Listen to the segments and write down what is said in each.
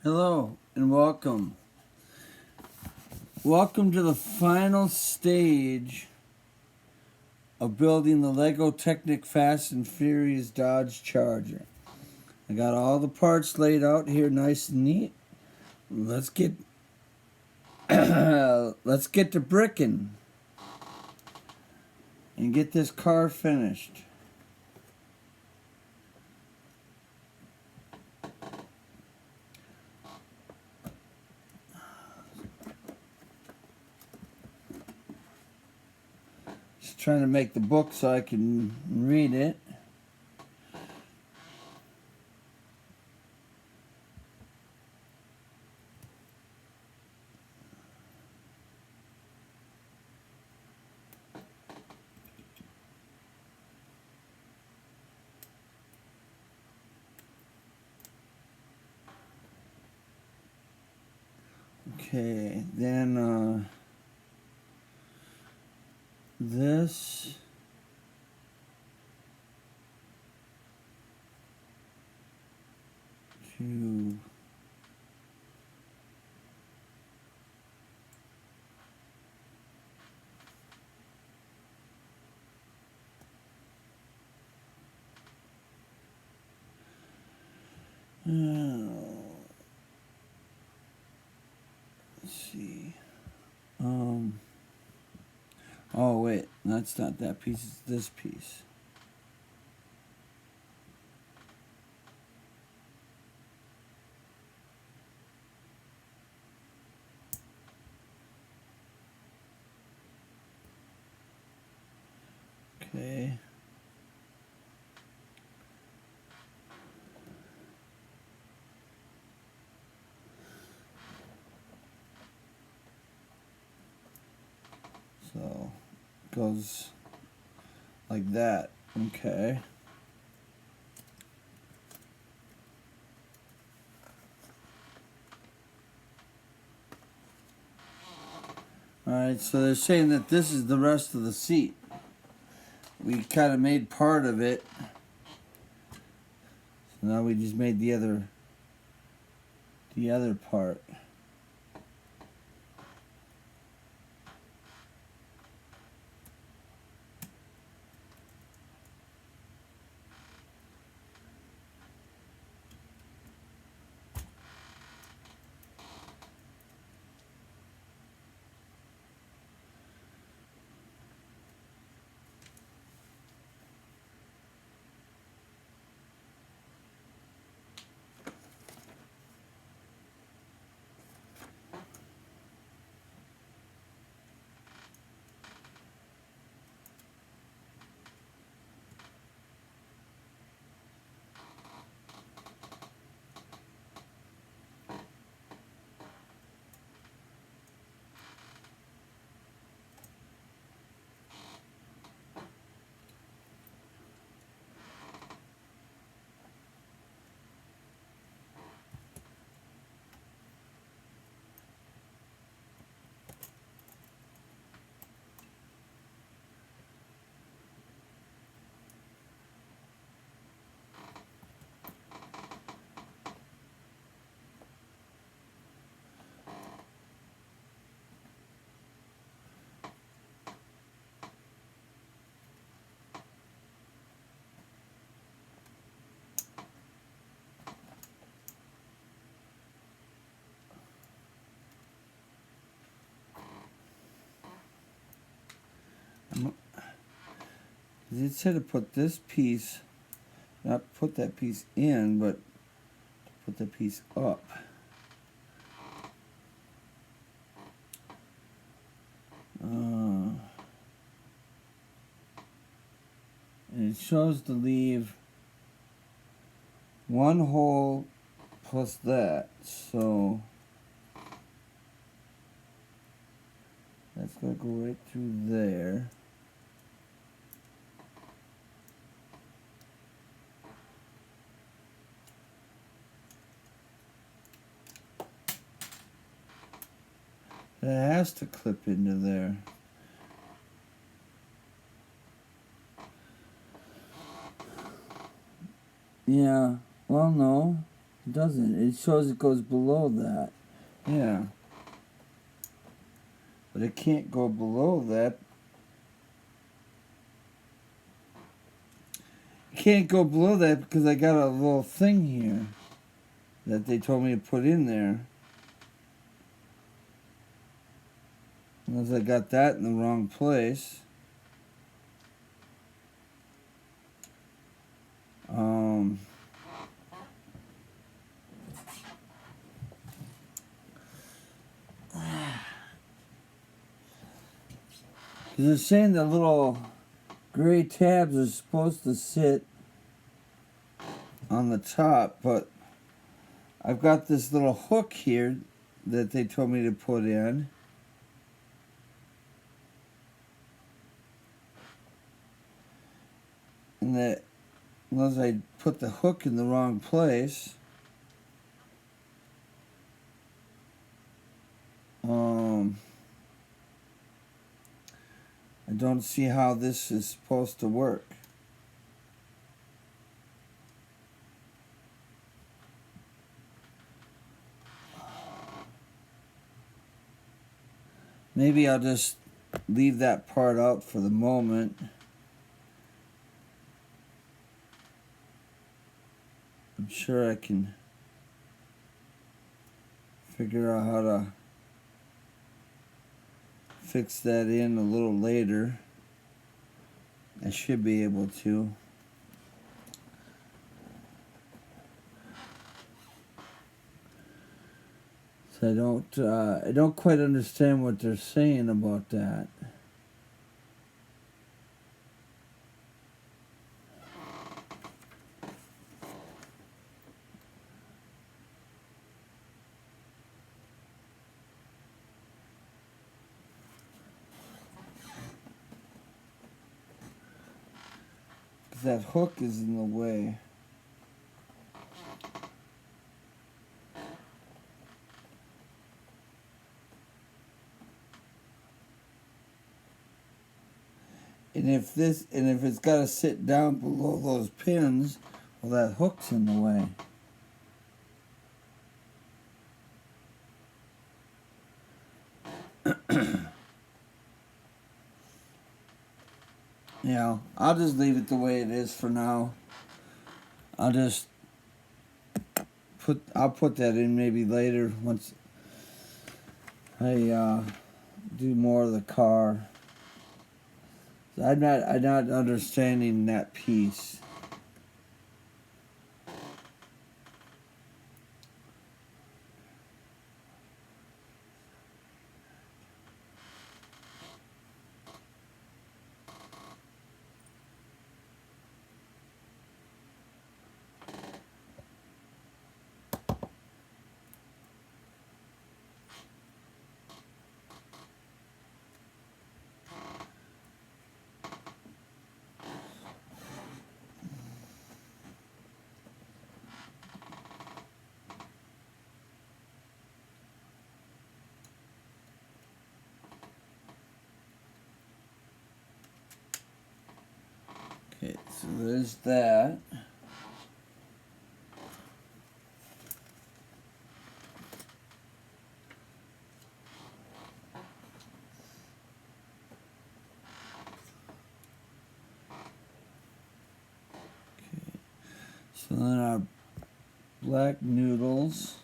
Hello and welcome. Welcome to the final stage of building the Lego Technic Fast and Furious Dodge Charger. I got all the parts laid out here nice and neat. Let's get let's get to bricking and get this car finished. Just trying to make the book so I can read it. Okay, then this to let's see. Oh wait, that's not that piece, it's this piece. Okay. So it goes like that. Okay. Alright, so they're saying that this is the rest of the seat. We kind of made part of it. So now we just made the other part. It said to put this piece, not put that piece in, but put the piece up. And it shows to leave one hole plus that, so that's going to go right through there. It has to clip into there. Yeah, well, no. It doesn't. It shows it goes below that. Yeah. But it can't go below that. It can't go below that because I got a little thing here that they told me to put in there. Unless I got that in the wrong place. Because they're saying the little gray tabs are supposed to sit on the top, but I've got this little hook here that they told me to put in. And that, unless I put the hook in the wrong place, I don't see how this is supposed to work. Maybe I'll just leave that part out for the moment. I'm sure I can figure out how to fix that in a little later. I should be able to. So I don't quite understand what they're saying about that. That hook is in the way. And if it's got to sit down below those pins, well, that hook's in the way. Yeah, I'll just leave it the way it is for now. I'll put that in maybe later once I do more of the car. I'm not understanding that piece. Okay, so there's that. Okay, so then our black noodles.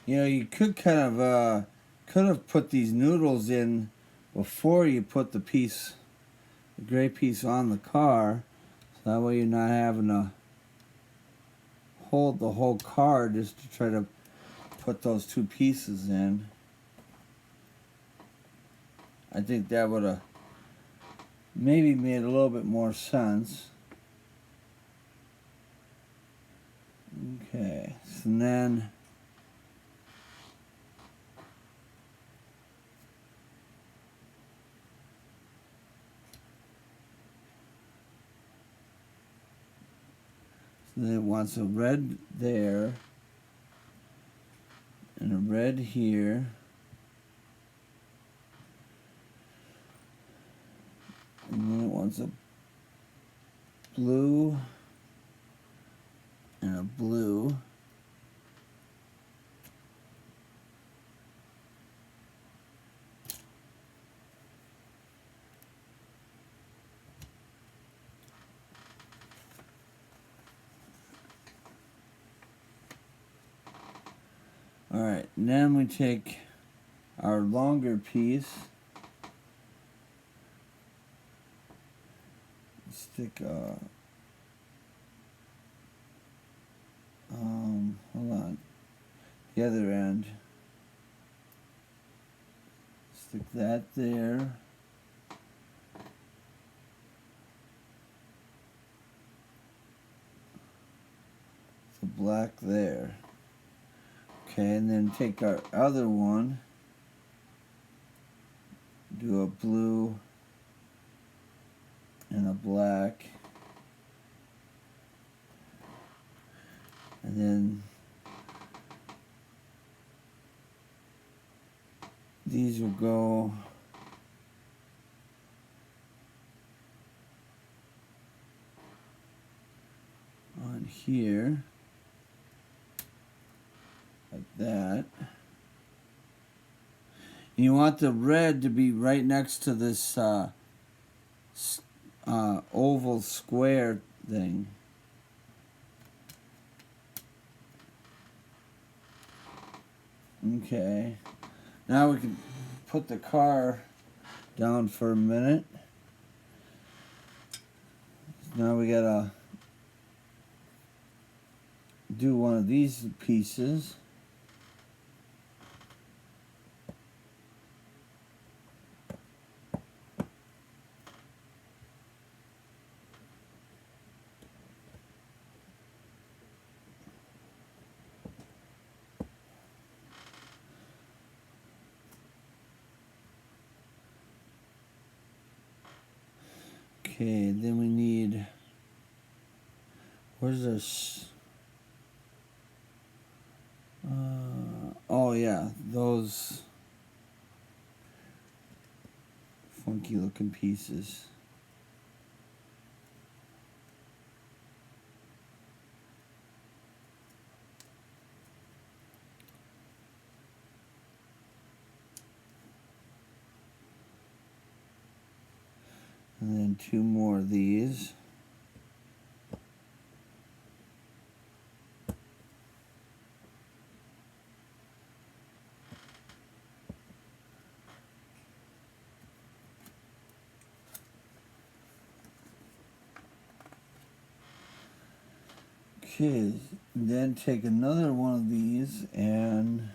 You know, you could kind of could have put these noodles in before you put the gray piece on the car, so that way you're not having to hold the whole car just to try to put those two pieces in. I think that would have maybe made a little bit more sense. Okay, so then So then it wants a red there, and a red here. And then it wants a blue and a blue. Alright, and then we take our longer piece, stick hold on, the other end, stick that there, the black there. Okay, and then take our other one, do a blue and a black, and then these will go on here, like that. And you want the red to be right next to this oval square thing. Okay, now we can put the car down for a minute. Now we gotta do one of these pieces. Okay, then we need, where's this? Oh yeah, those funky looking pieces. And then two more of these. Okay, then take another one of these and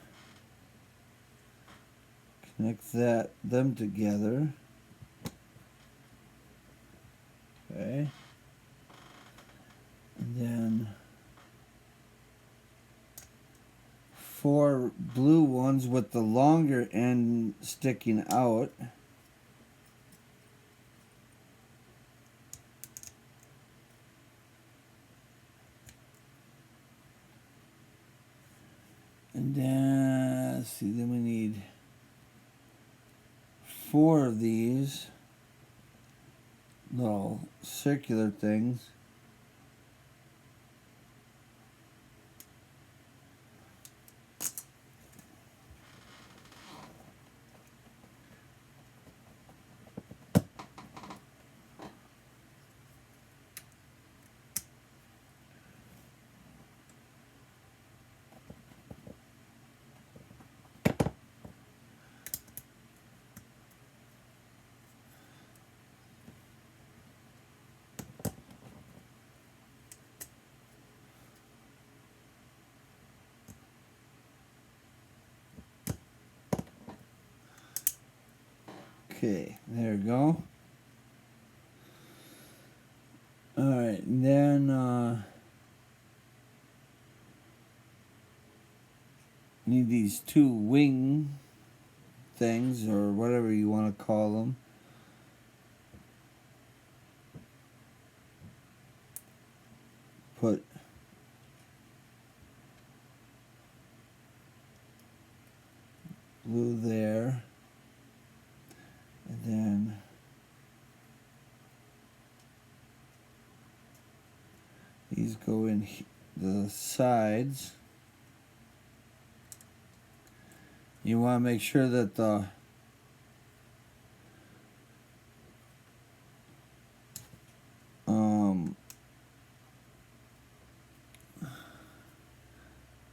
connect them together. Okay. And then 4 blue ones with the longer end sticking out. And then, let's see, then we need 4 of these little circular things. Okay, there we go. Alright, and then need these 2 wing things, or whatever you want to call them. Put These go in the sides. You want to make sure that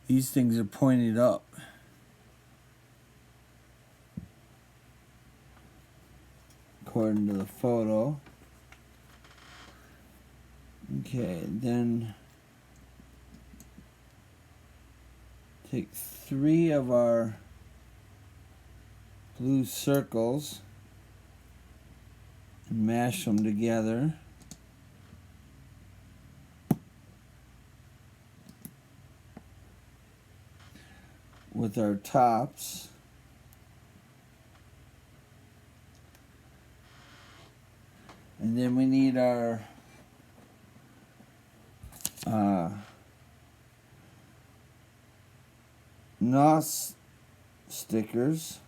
these things are pointed up. According to the photo. Okay, then take 3 of our blue circles and mash them together. With our tops. And then we need our NOS stickers.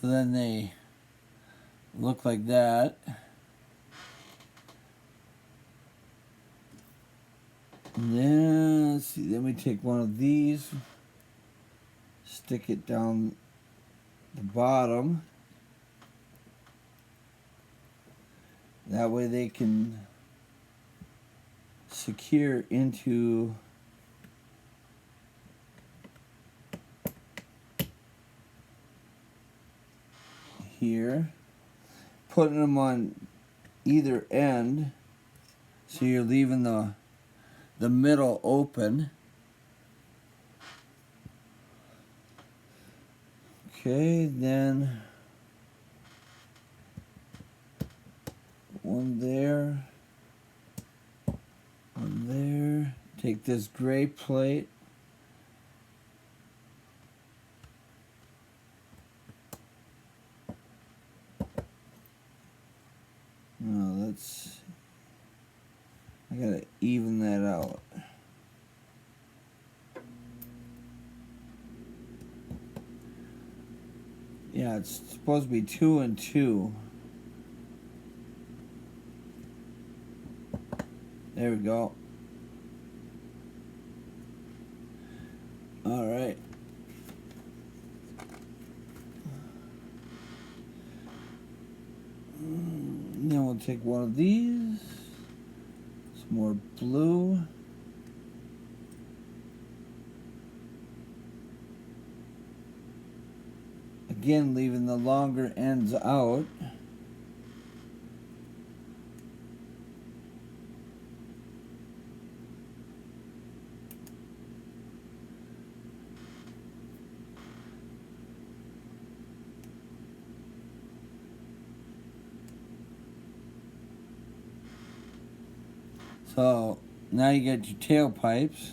So then they look like that. And then, let's see, then we take one of these, stick it down the bottom. That way they can secure into here. Putting them on either end, so you're leaving the middle open. Okay, then one there, one there. Take this gray plate, no, that's, I gotta even that out. Yeah, it's supposed to be 2 and 2. There we go. All right. Then we'll take one of these. Some more blue. Again, leaving the longer ends out. So now you get your tailpipes.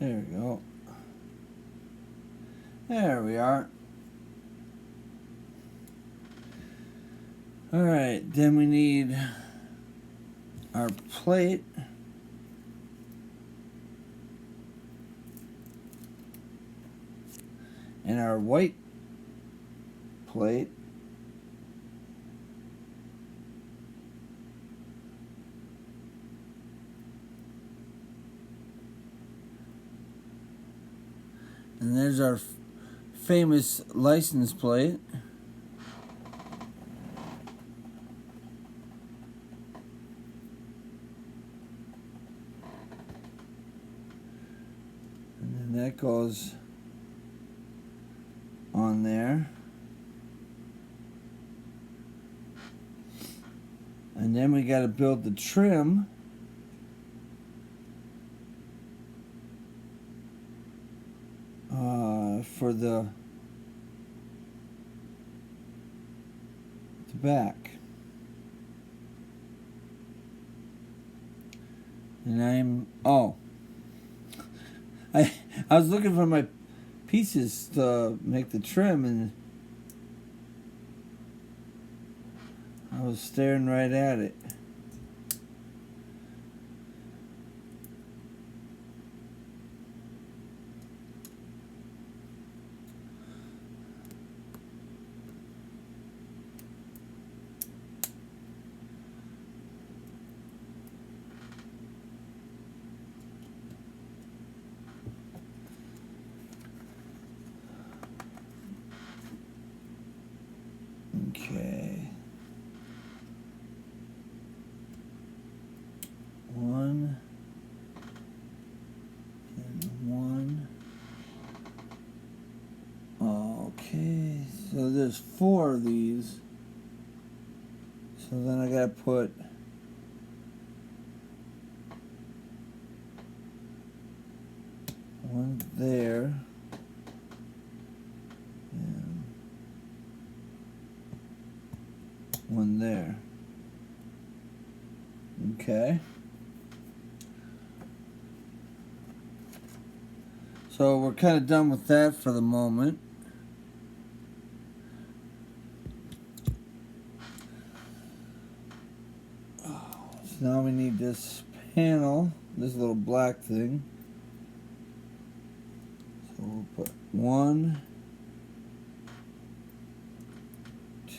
There we go. There we are. All right, then we need our plate. And our white plate. And there's our famous license plate. And then that goes on there. And then we got to build the trim. For the back. And I was looking for my pieces to make the trim, and I was staring right at it. Okay. One and one. Okay, so there's 4 of these. So then I gotta put one there. And one there. Okay. So we're kind of done with that for the moment. So now we need this panel, this little black thing. So we'll put 1,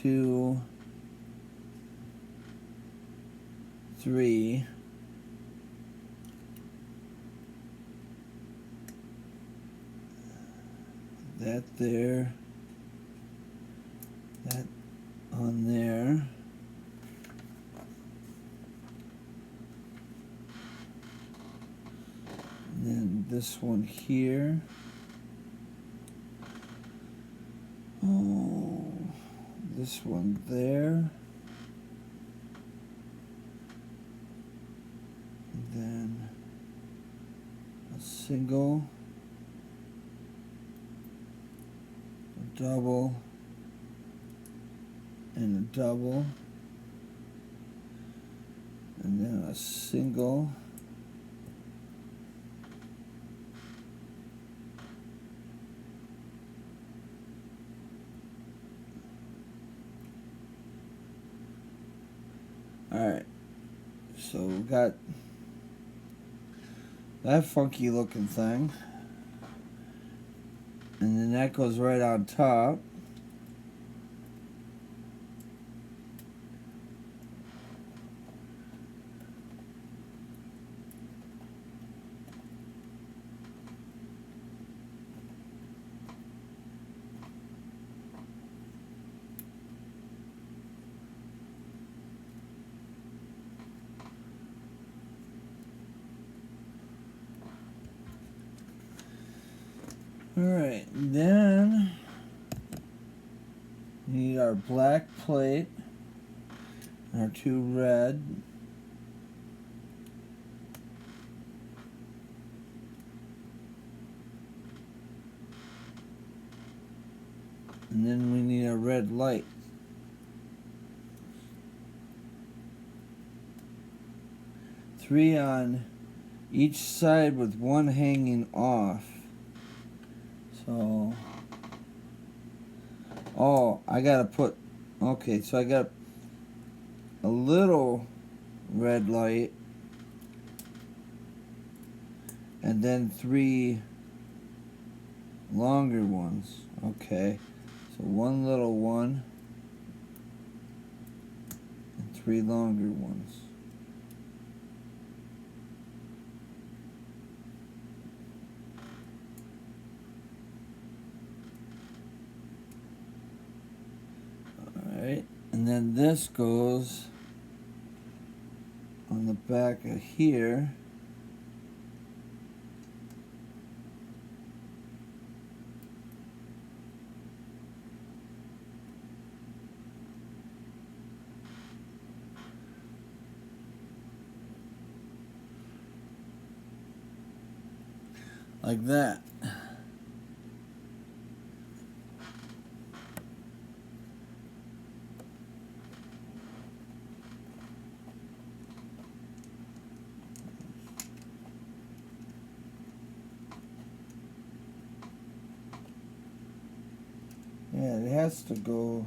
2, 3. That there. That on there. And then this one here. Oh, this one there. And then a single, a double, and a double, and then a single. Alright, so we got that funky looking thing, and then that goes right on top. Alright, then we need our black plate, and our 2 red. And then we need a red light. Three on each side with 1 hanging off. So, oh, I gotta put, okay, so I got a little red light, and then 3 longer ones. Okay, so 1 little one, and 3 longer ones. then this goes on the back of here. Like that. Yeah, it has to go.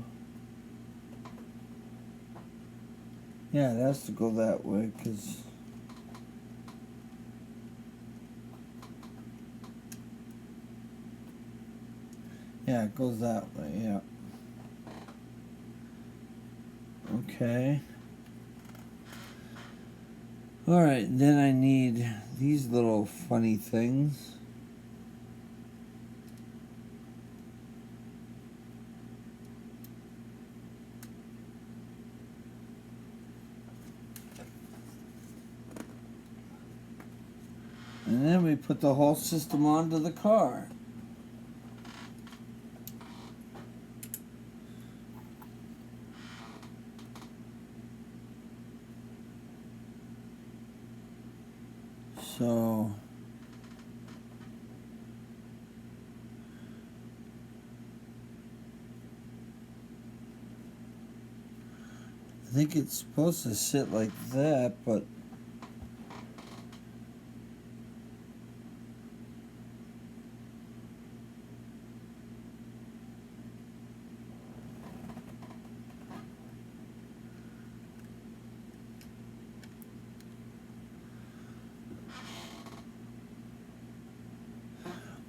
Yeah, it has to go that way, because yeah, it goes that way, yeah. Okay. Alright, then I need these little funny things. And then we put the whole system onto the car. So I think it's supposed to sit like that, but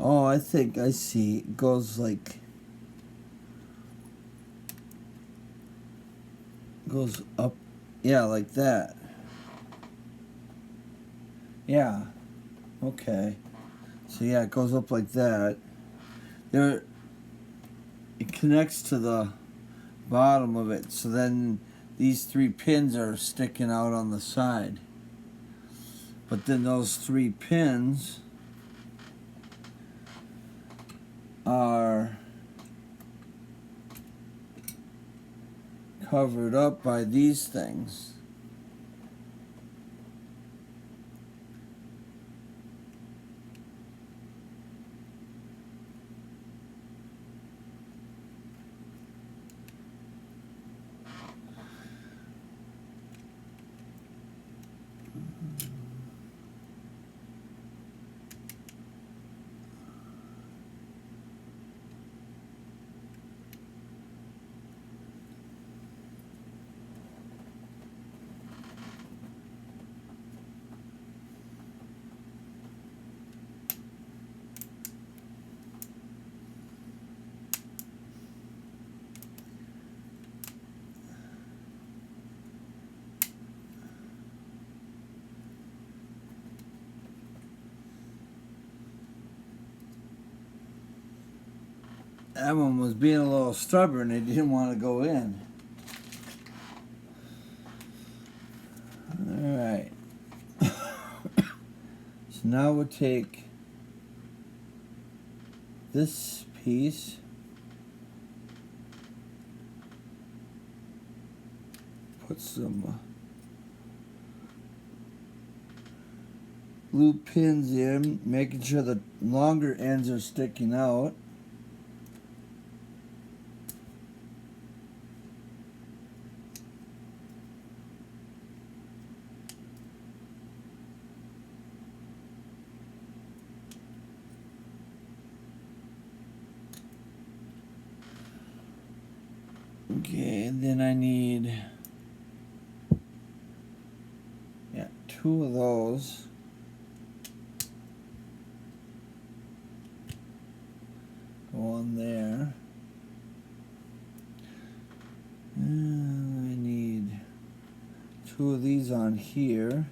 oh, I think I see. It goes like, goes up, yeah, like that. Yeah, okay. So yeah, it goes up like that. There, it connects to the bottom of it, so then these 3 pins are sticking out on the side. But then those 3 pins are covered up by these things. That one was being a little stubborn. It didn't want to go in. Alright. So now we'll take this piece, put some loop pins in, making sure the longer ends are sticking out. Okay, and then I need, yeah, 2 of those. Go on there. And I need 2 of these on here.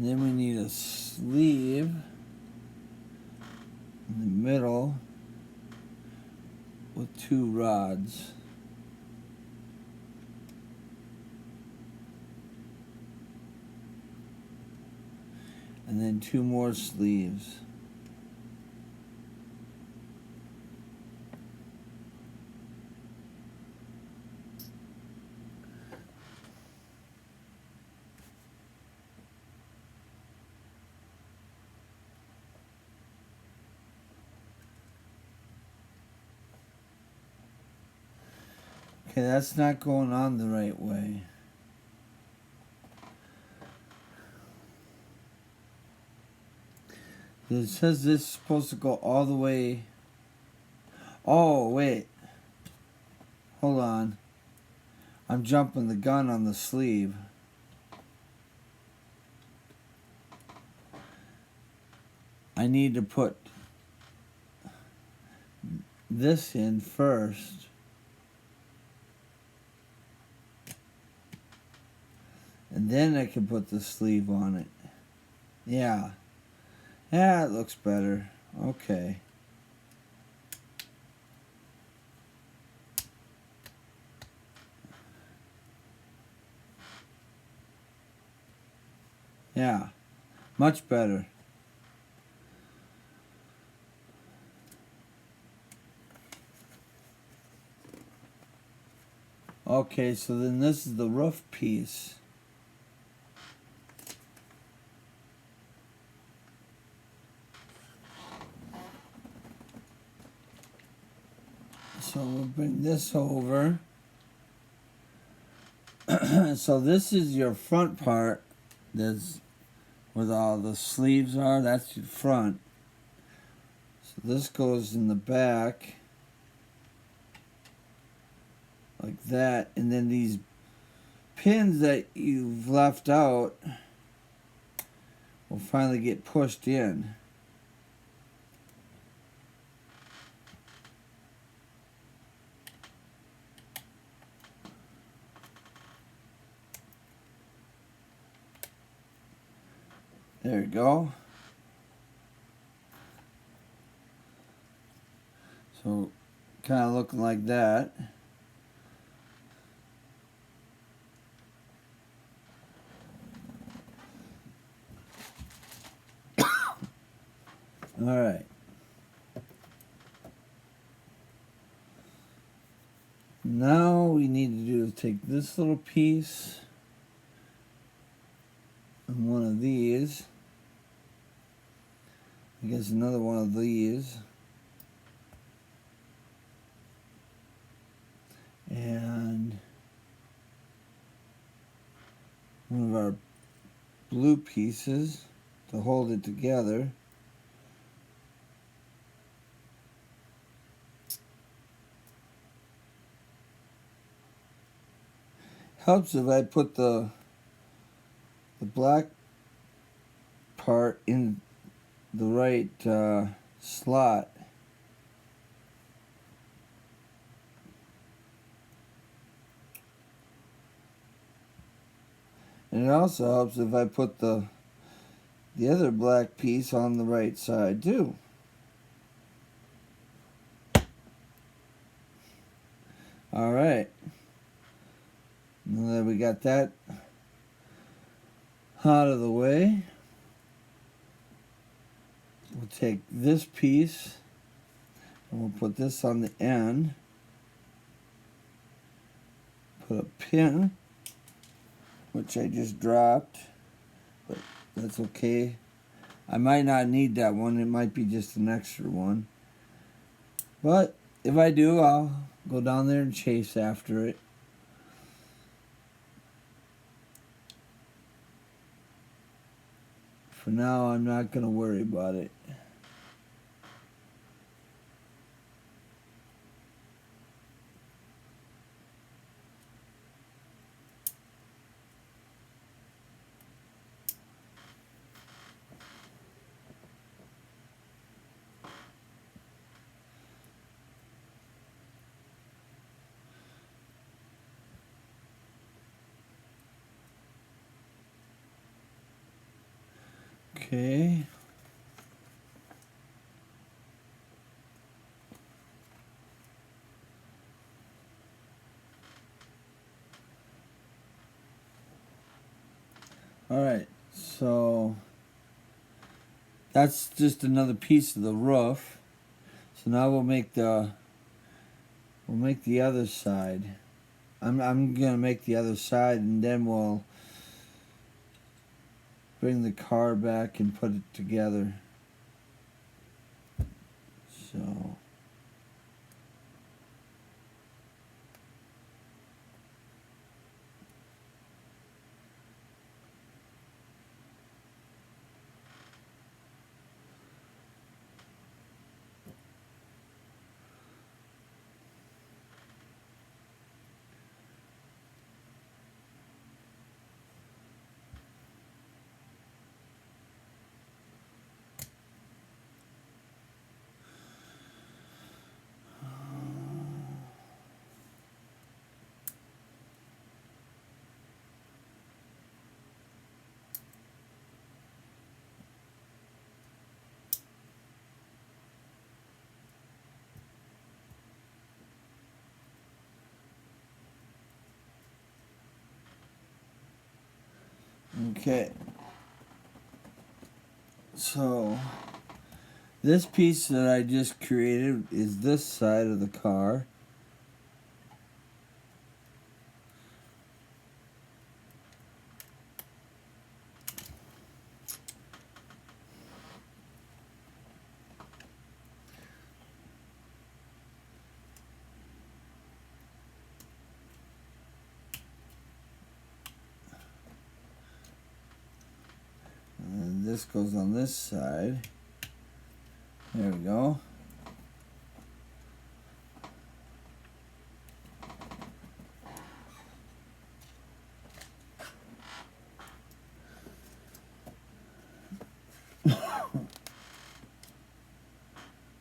And then we need a sleeve in the middle with 2 rods. And then 2 more sleeves. Okay, that's not going on the right way. It says this is supposed to go all the way. Oh, wait. Hold on. I'm jumping the gun on the sleeve. I need to put this in first. And then I can put the sleeve on it. Yeah. Yeah, it looks better. Okay. Yeah. Much better. Okay, so then this is the roof piece. So we'll bring this over. So this is your front part. That's where all the sleeves are. That's your front. So this goes in the back. Like that. And then these pins that you've left out will finally get pushed in. There you go. So, kind of looking like that. All right. Now we need to do is take this little piece and one of these. I guess another one of these. And one of our blue pieces to hold it together. Helps if I put the black part in the right slot. And it also helps if I put the other black piece on the right side too. All right. Now that we got that out of the way, we'll take this piece and we'll put this on the end. Put a pin, which I just dropped, but that's okay. I might not need that one. It might be just an extra one. But if I do, I'll go down there and chase after it. For now, I'm not going to worry about it. Okay. Alright, so that's just another piece of the roof. So now we'll make the other side. I'm gonna make the other side, and then we'll bring the car back and put it together. So okay. So this piece that I just created is this side of the car. And this goes on this side. There we go.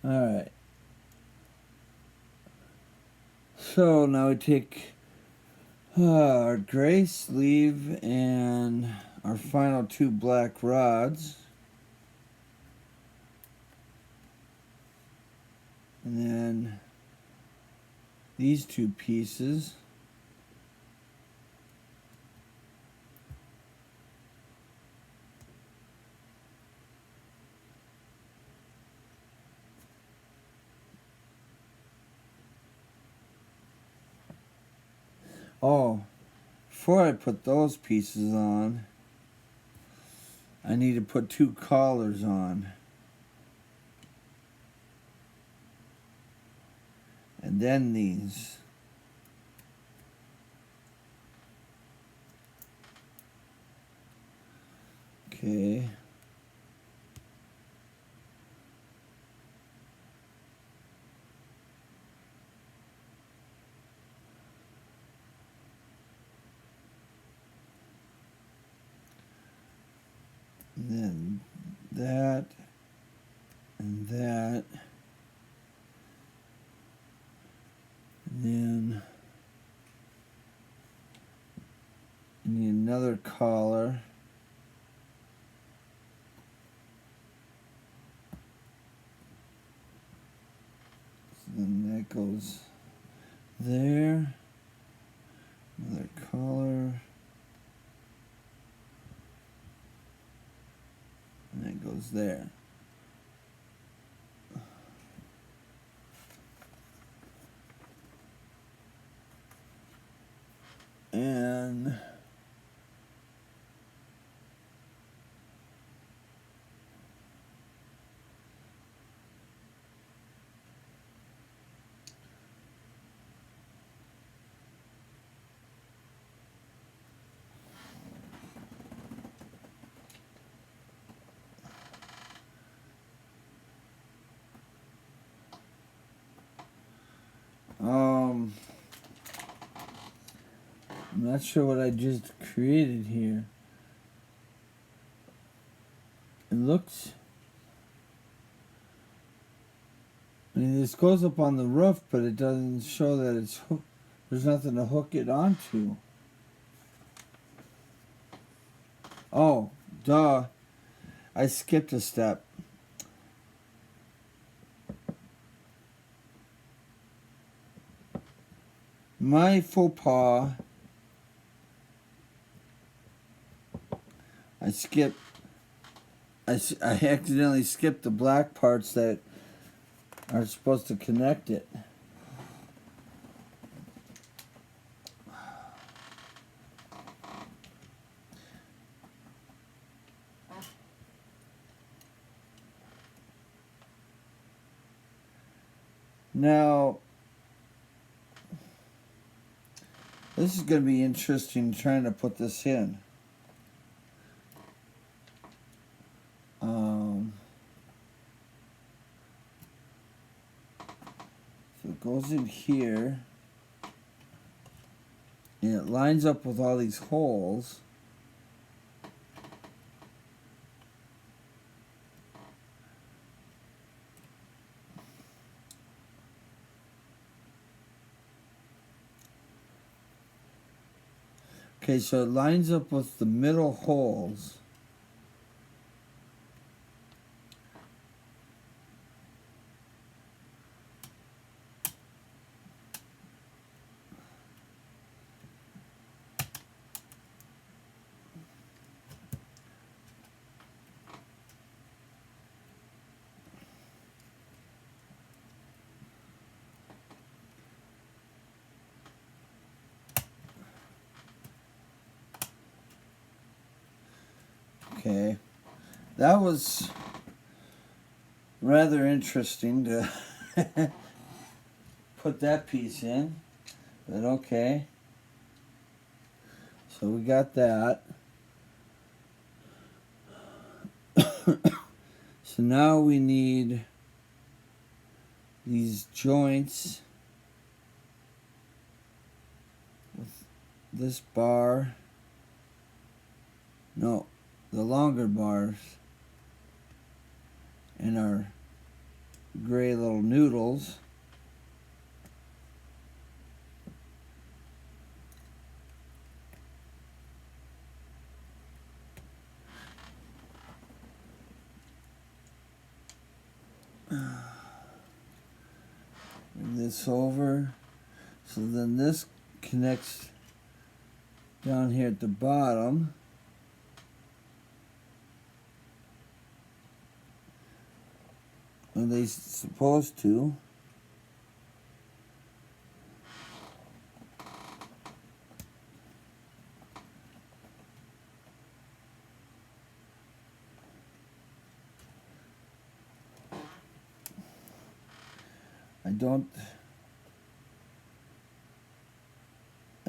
Alright. So now we take our gray sleeve and our final two black rods. And then these two pieces. Oh, before I put those pieces on, I need to put two collars on. And then these. Okay. And then that and that. And then I need another collar. So then that goes there. Another collar. And that goes there. And I'm not sure what I just created here. It looks... I mean, this goes up on the roof, but it doesn't show that it's hooked. There's nothing to hook it onto. Oh, duh. I skipped a step. My faux pas. I skipped. I accidentally skipped the black parts that are supposed to connect it. Now, this is going to be interesting trying to put this in. So it goes in here, and it lines up with all these holes. Okay, so it lines up with the middle holes. Okay, that was rather interesting to put that piece in, but okay. So we got that. So now we need these joints with this bar. No, the longer bars and our gray little noodles. Bring this over. So then this connects down here at the bottom. Are they supposed to? I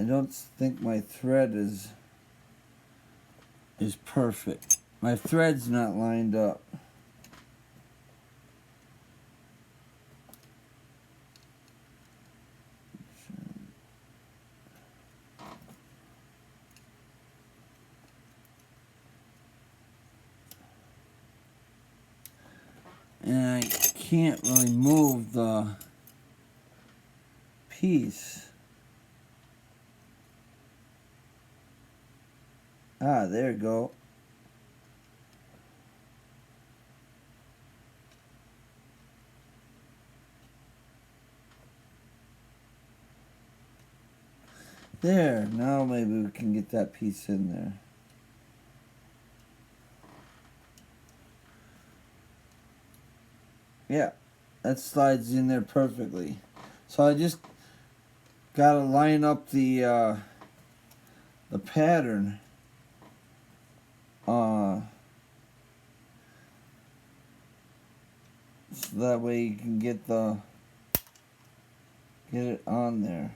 don't think my thread is perfect. My thread's not lined up. And I can't really move the piece. Ah, there you go. There, now maybe we can get that piece in there. Yeah, that slides in there perfectly. So I just gotta line up the pattern. So that way you can get it on there.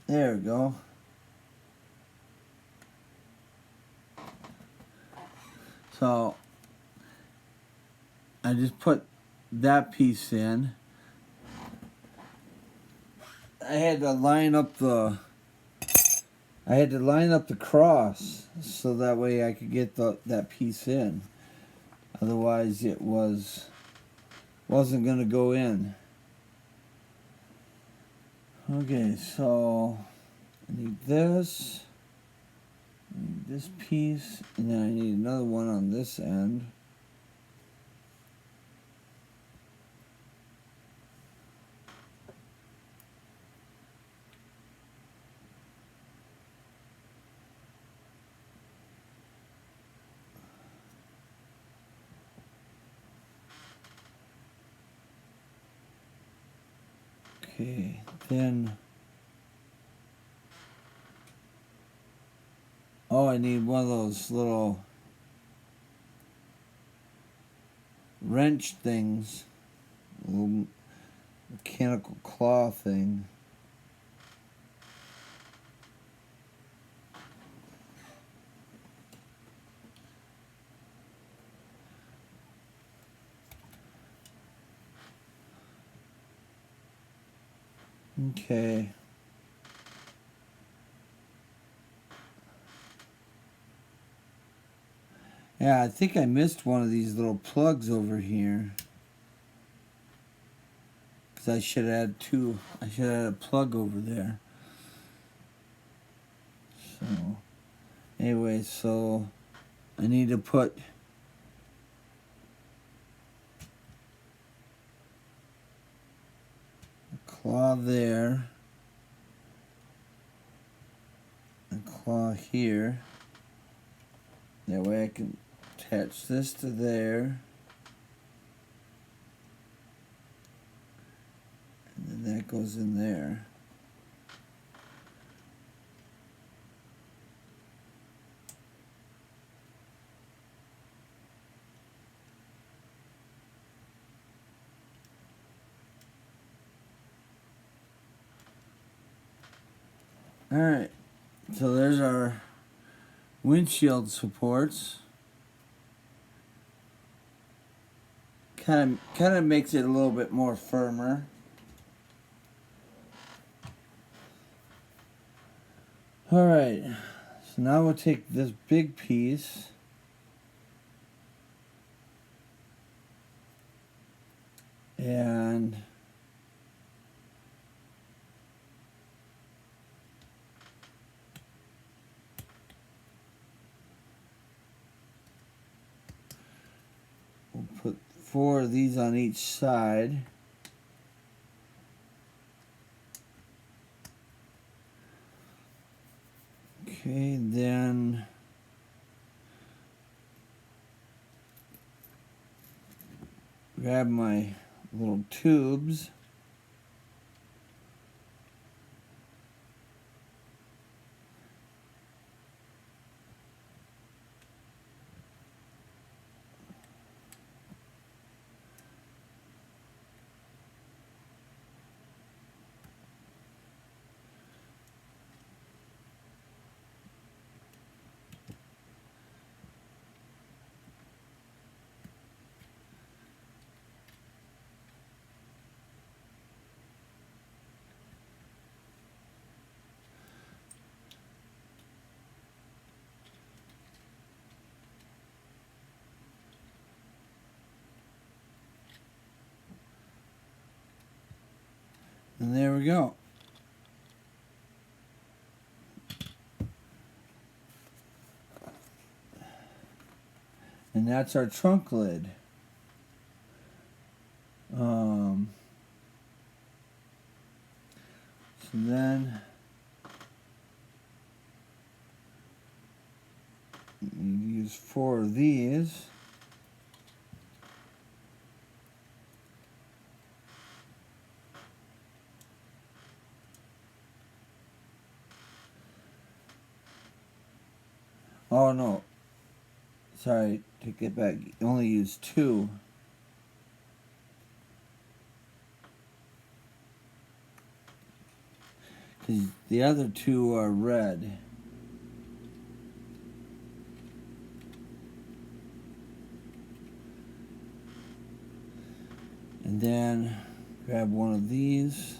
There we go. So I just put that piece in. I had to line up the I had to line up the cross so that way I could get that piece in. Otherwise it wasn't going to go in. Okay, so I need this. I need this piece, and then I need another one on this end. Okay, then, oh, I need one of those little wrench things, a little mechanical claw thing. Okay. Yeah, I think I missed one of these little plugs over here. Because I should add two. I should add a plug over there. So, anyway, so I need to put a claw there. A claw here. That way I can attach this to there. And then that goes in there. Alright, so there's our windshield supports. Kind of makes it a little bit more firmer. Alright, so now we'll take this big piece and we'll put 4 of these on each side. Okay, then grab my little tubes. And there we go. And that's our trunk lid. So then you use 4 of these. Oh no, sorry, take it back. You only use 2. Because the other 2 are red. And then grab one of these.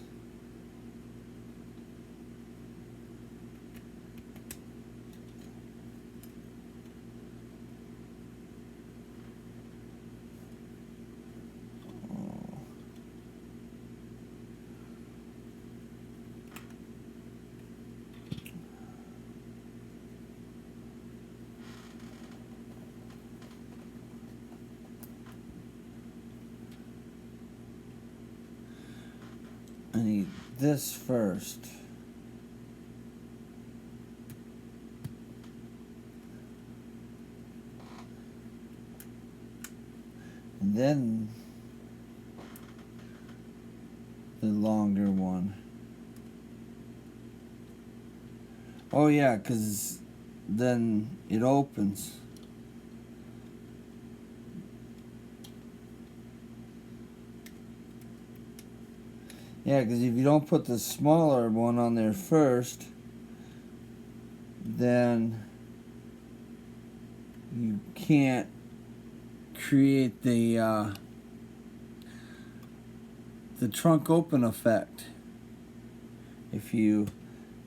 I need this first. And then the longer one. Oh yeah, because then it opens. Yeah, because if you don't put the smaller one on there first, then you can't create the trunk open effect if you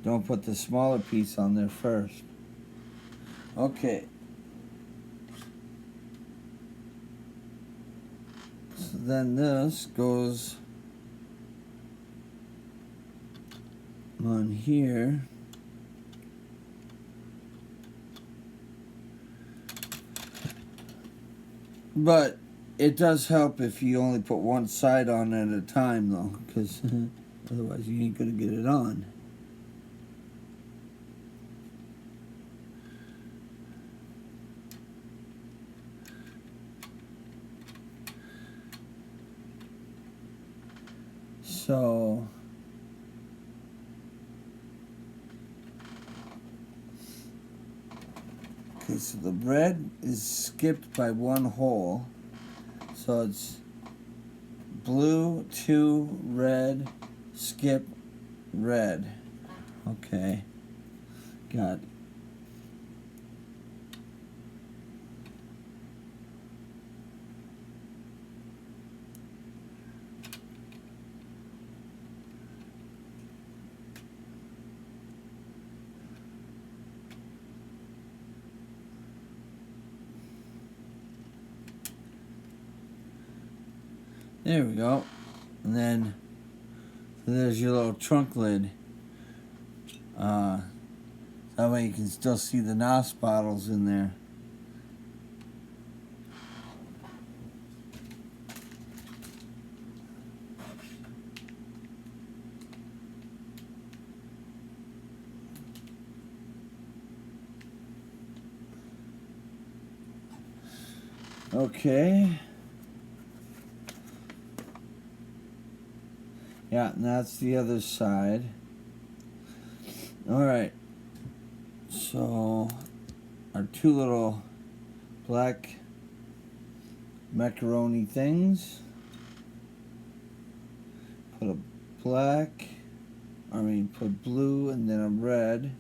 don't put the smaller piece on there first. Okay. So then this goes on here. But it does help if you only put one side on at a time, though, because otherwise you ain't going to get it on. So okay, so the red is skipped by one hole. So it's blue, 2, red, skip, red. Okay. Got it. There we go. And then there's your little trunk lid. That way you can still see the NOS bottles in there. Okay. Yeah, and that's the other side. Alright. So, our two little black macaroni things. Put a black, put blue and then a red.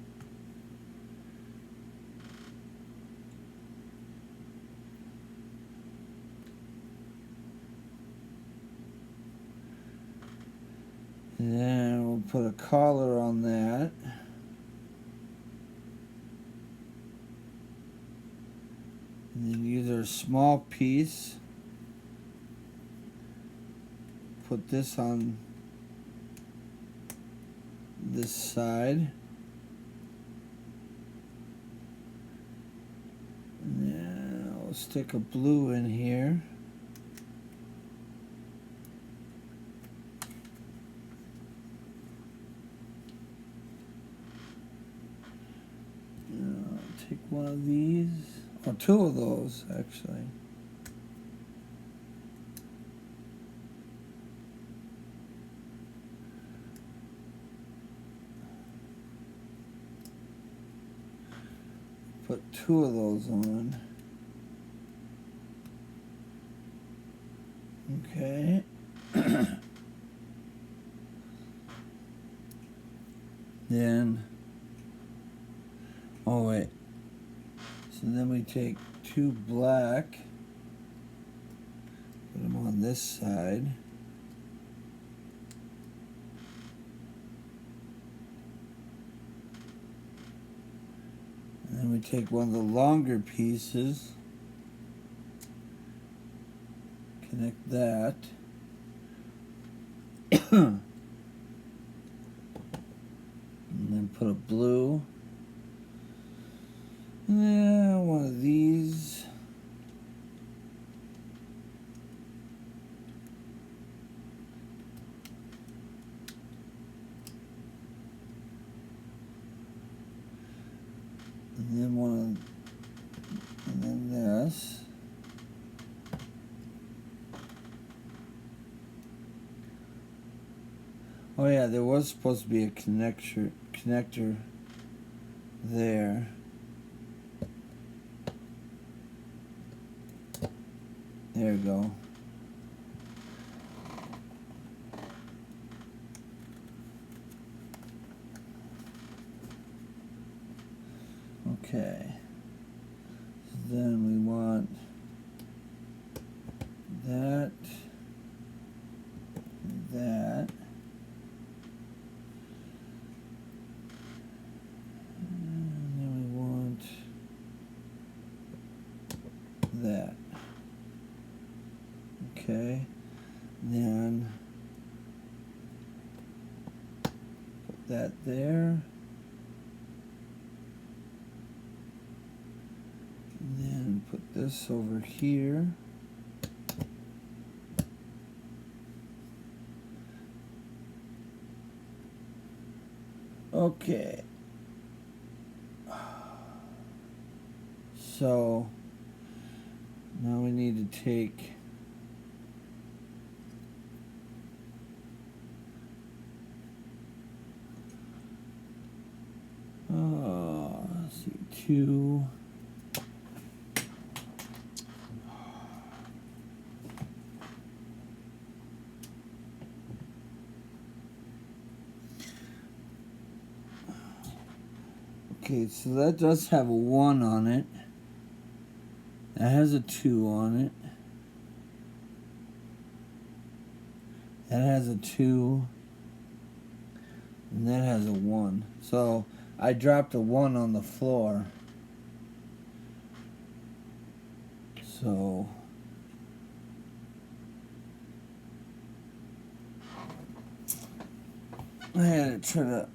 And then we'll put a collar on that. And then use our small piece. Put this on this side. And then I'll stick a blue in here. Take one of these, or two of those actually. Put two of those on. Okay. Then, oh wait. So then we take two black, put them on this side. And then we take one of the longer pieces, connect that. And then put a blue. Yeah, one of these. Oh yeah, there was supposed to be a connector there. There we go. Okay. So then we want that, that, and then we want that. Okay. Then put that there. And then put this over here. Okay. So now we need to take let's see, 2. Okay, so that does have a 1 on it. That has a 2 on it. That has a 2. And that has a 1. So I dropped a 1 on the floor. So I had to try to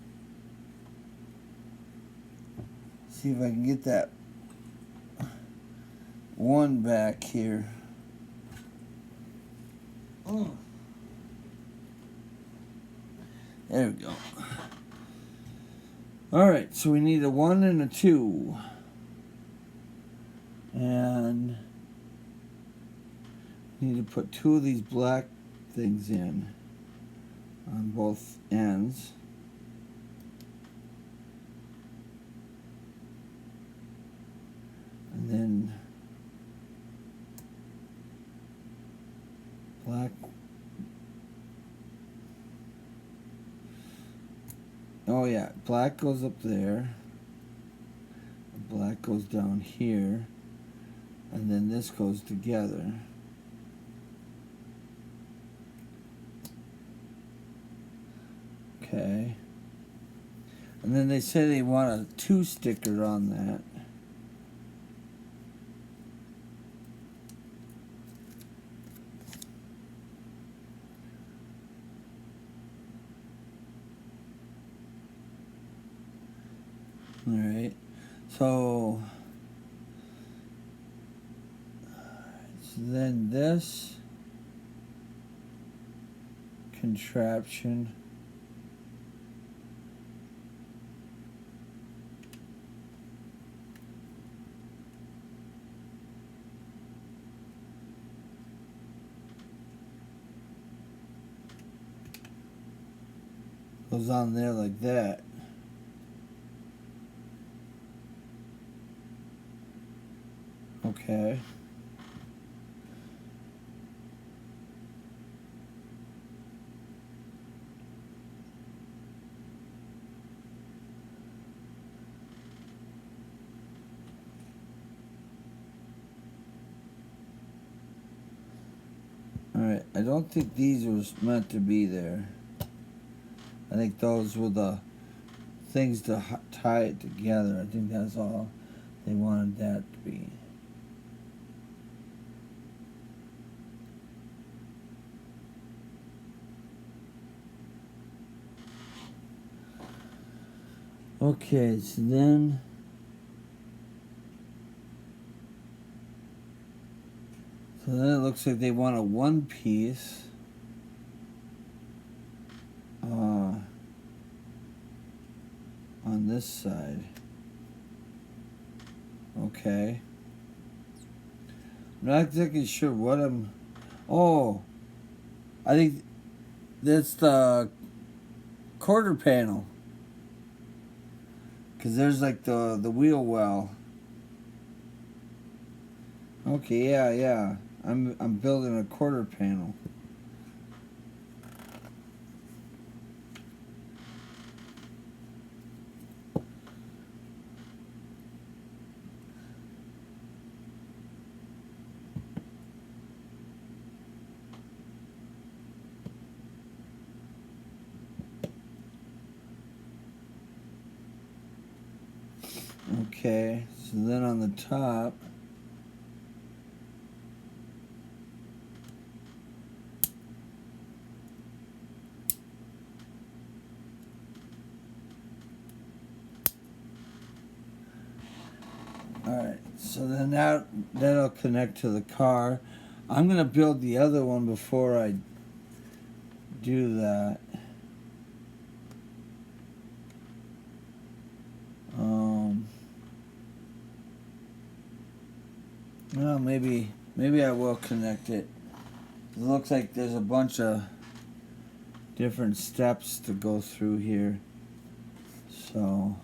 see if I can get that 1 back here. Oh. There we go. Alright, so we need a 1 and a 2. And we need to put 2 of these black things in on both ends. And then black. Oh yeah, black goes up there. Black goes down here. And then this goes together. Okay. And then they say they want a 2 sticker on that. Alright, so then this contraption goes on there like that. Okay. Alright, I don't think these were meant to be there. I think those were the things to tie it together. I think that's all they wanted that to be. Okay, so then it looks like they want a 1 piece on this side. Okay. I'm not exactly sure what I'm... Oh! I think that's the quarter panel. Because there's like the wheel well. Okay, yeah. I'm building a quarter panel. Okay, so then on the top, alright, so then that'll connect to the car. I'm gonna build the other one before I do that. Well, maybe I will connect it. It looks like there's a bunch of different steps to go through here. So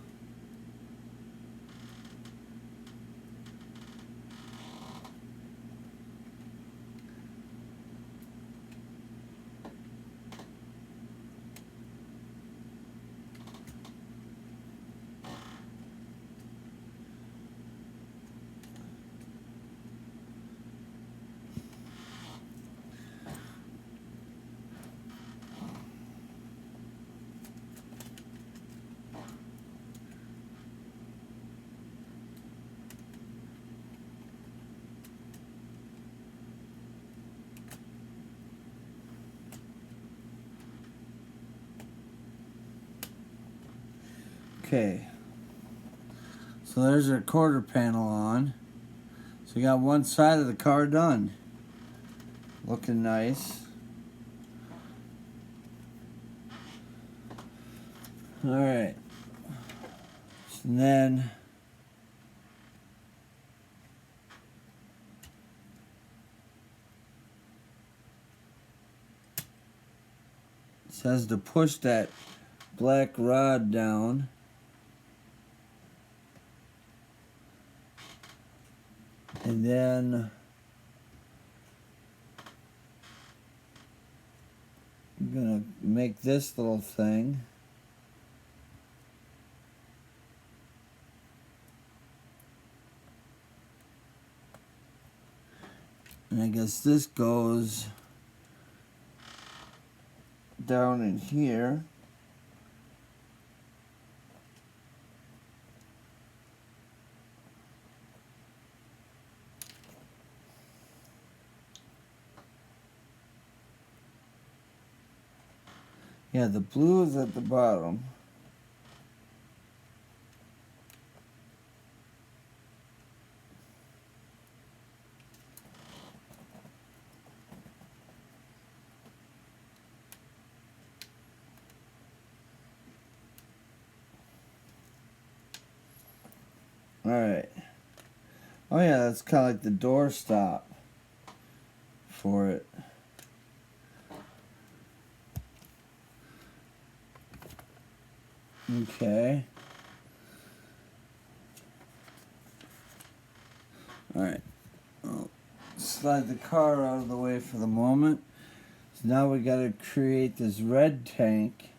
okay. So there's our quarter panel on. So we got one side of the car done. Looking nice. Alright. So then it says to push that black rod down. And then I'm gonna make this little thing. And I guess this goes down in here. Yeah, the blue is at the bottom. Alright. Oh yeah, that's kind of like the door stop for it. Okay. Alright. I'll slide the car out of the way for the moment. So now we gotta create this red tank.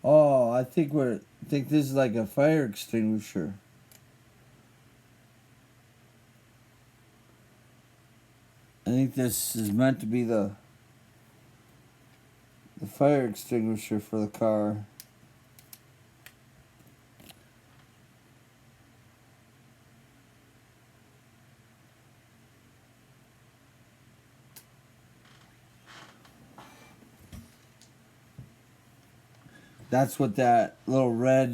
Oh, I think this is like a fire extinguisher. I think this is meant to be the fire extinguisher for the car. That's what that little red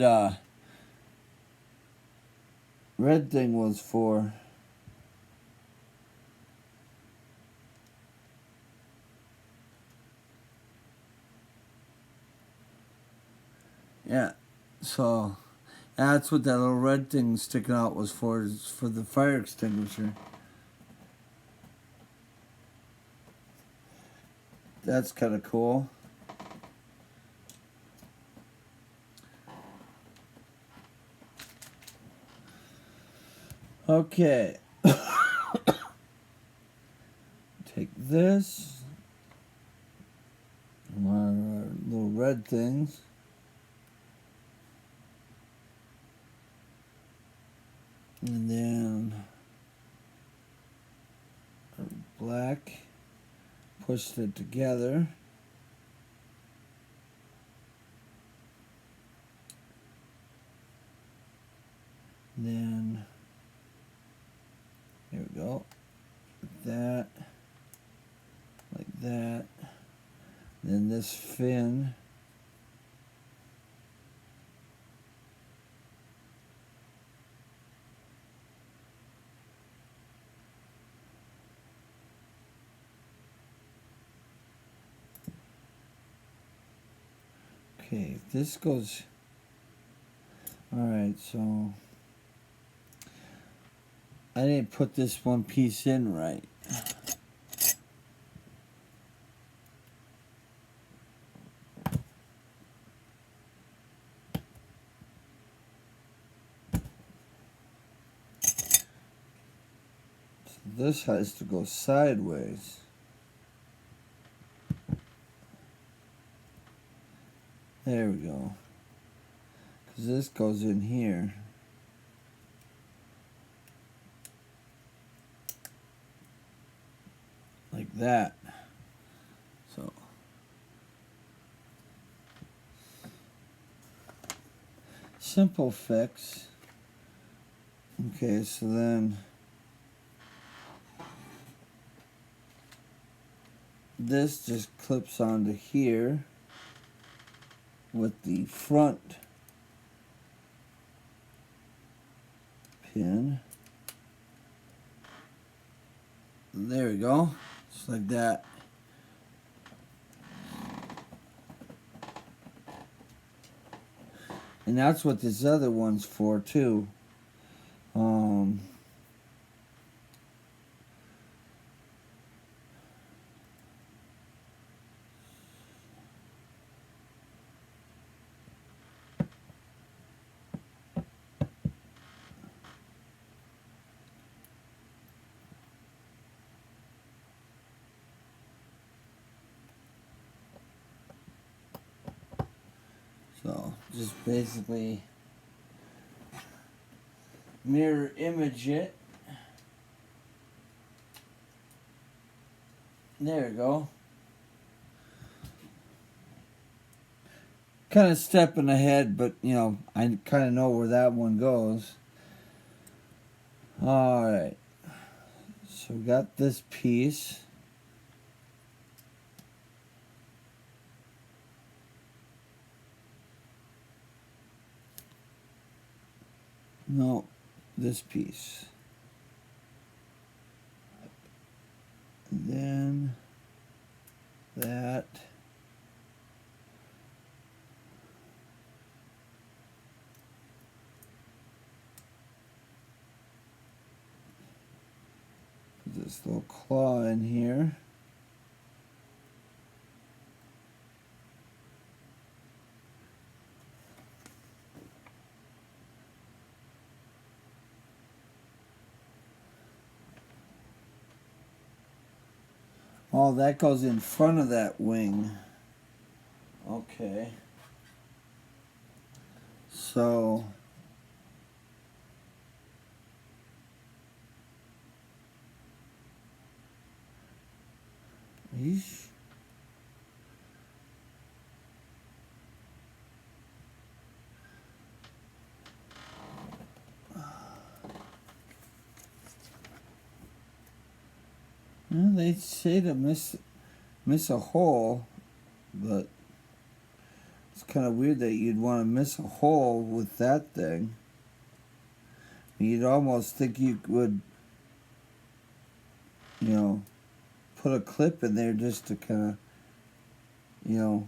thing was for. Yeah, so that's what that little red thing sticking out was for, is for the fire extinguisher. That's kind of cool. Okay. Take this. Our little red things. And then black. Pushed it together. Then here we go. That, like that. Then this fin. Okay, this goes. Alright, so I didn't put this one piece in right. So this has to go sideways. There we go. Because this goes in here. Like that. So simple fix. Okay, so then this just clips onto here with the front pin. There we go. Just like that. And that's what this other one's for too. So just basically mirror image it. There we go. Kind of stepping ahead, but you know, I kind of know where that one goes. Alright. So we got this piece. No, this piece. And then that. Put this little claw in here. Oh, that goes in front of that wing. Okay. So yeesh. Well, they say to miss a hole, but it's kind of weird that you'd want to miss a hole with that thing. You'd almost think you would, you know, put a clip in there just to kind of, you know,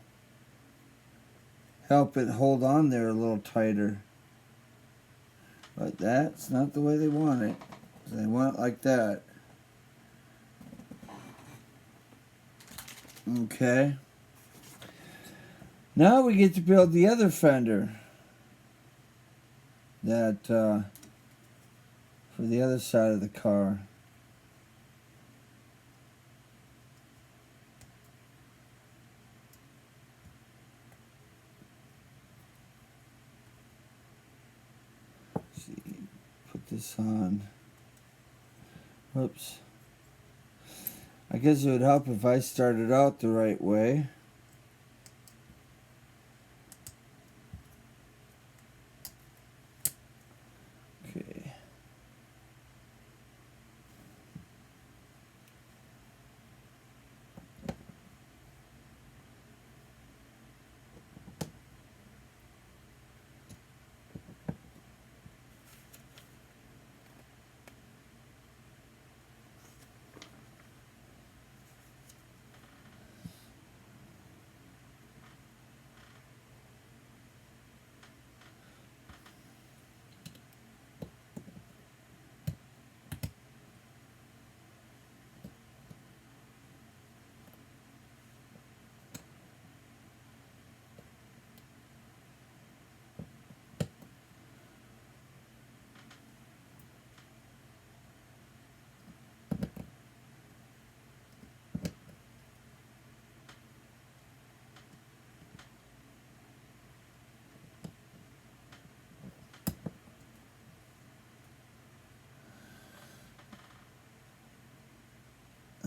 help it hold on there a little tighter. But that's not the way they want it. They want it like that. Okay. Now we get to build the other fender. That, for the other side of the car. Let's see, put this on. Whoops. I guess it would help if I started out the right way. Okay.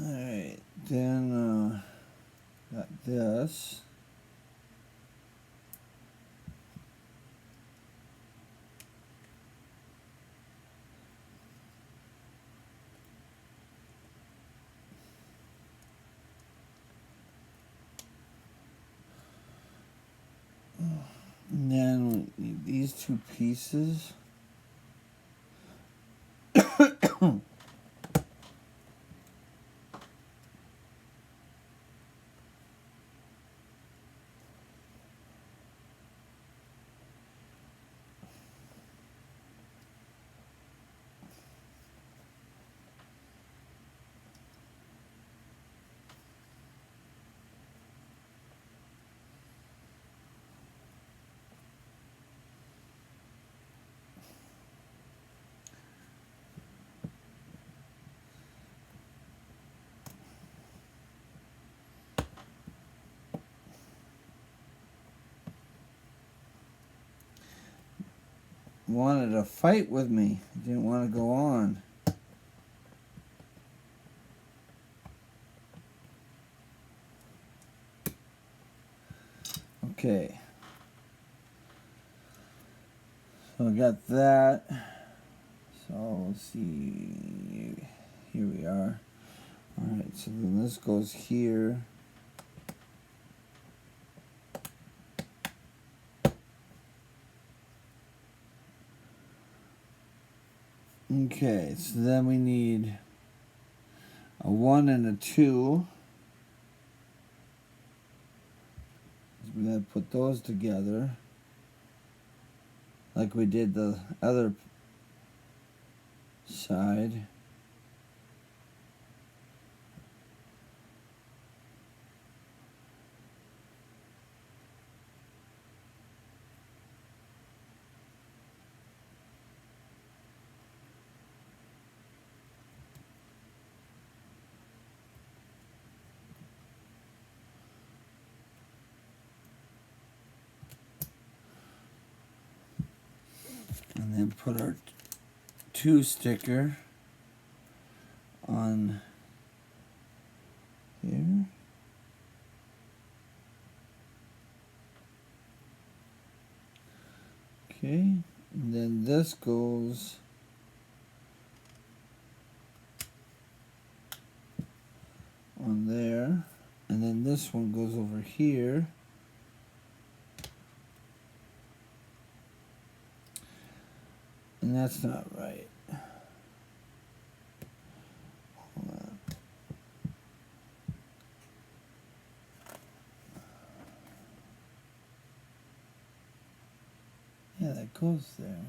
Alright, then got this. And then we need these two pieces. Wanted to fight with me. Didn't want to go on. Okay. So I got that. So let's see. Here we are. Alright, so then this goes here. Okay, so then we need a 1 and a 2. We gotta put those together like we did the other side. And then put our 2 sticker on here. Okay, and then this goes on there, and then this one goes over here. And that's not right. Hold on. goes there.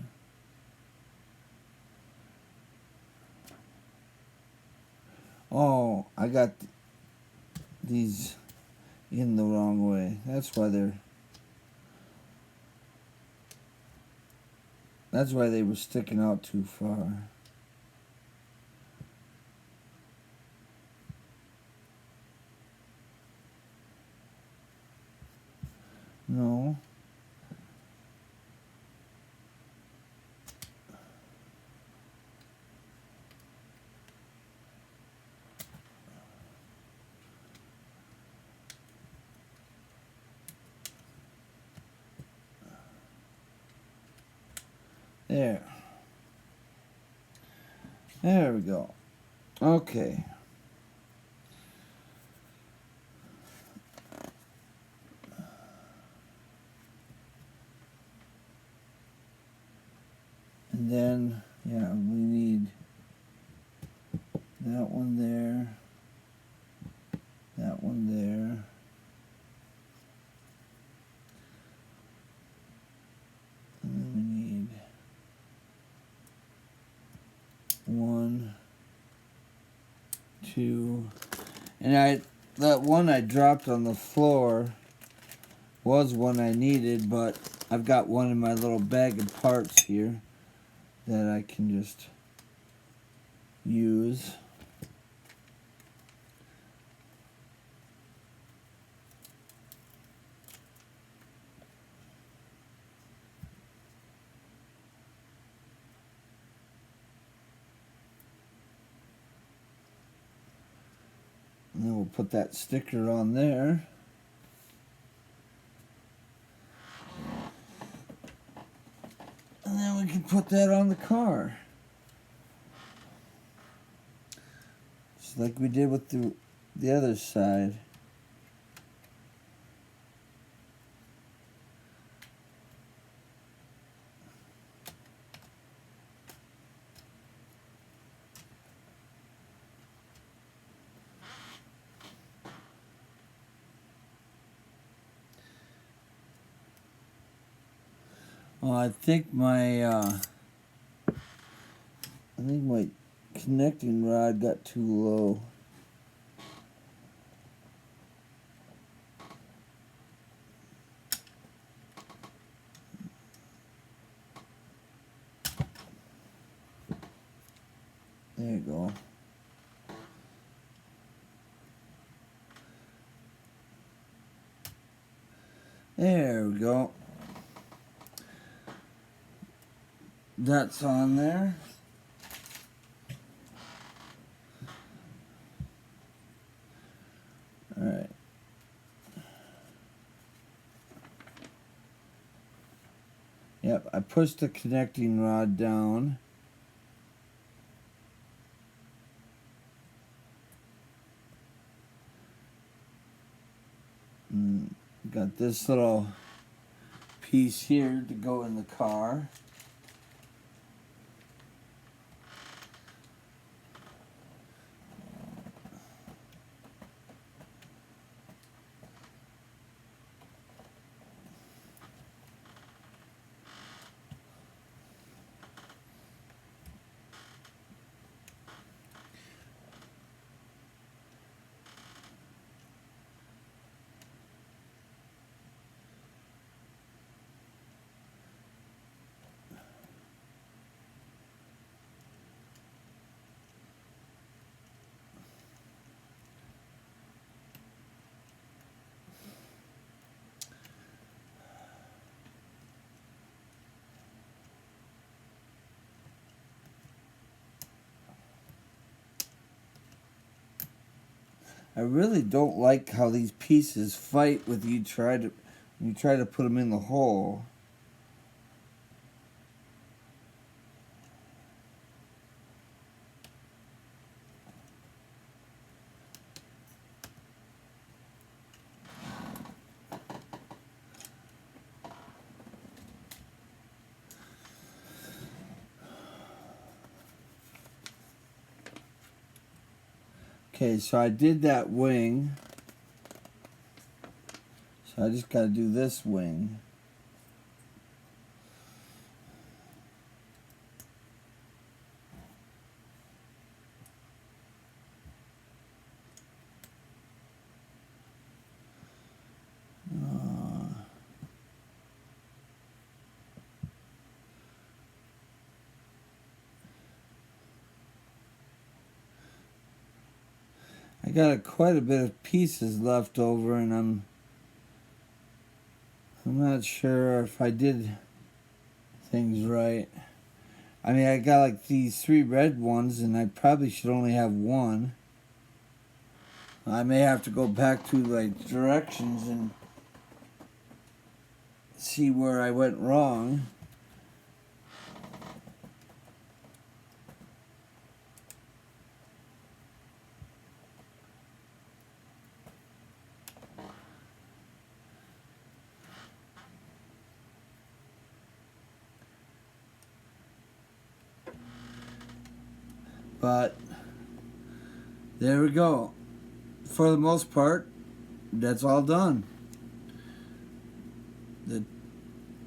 Oh, I got these in the wrong way. That's why they were sticking out too far. No. There. There we go. Okay. And then, yeah, we need that one there, that one there, and then we need 1, 2, and that one I dropped on the floor was one I needed, but I've got one in my little bag of parts here that I can just use. And then we'll put that sticker on there. And then we can put that on the car. Just like we did with the other side. Well, I think my connecting rod got too low. There you go. There we go. That's on there. Alright. Yep, I pushed the connecting rod down. And got this little piece here to go in the car. I really don't like how these pieces fight with you when you try to put them in the hole. Okay, so I did that wing. So I just got to do this wing. I got quite a bit of pieces left over, and I'm not sure if I did things right. I mean, I got like these 3 red ones, and I probably should only have 1. I may have to go back to like directions and see where I went wrong. But there we go. For the most part, that's all done. The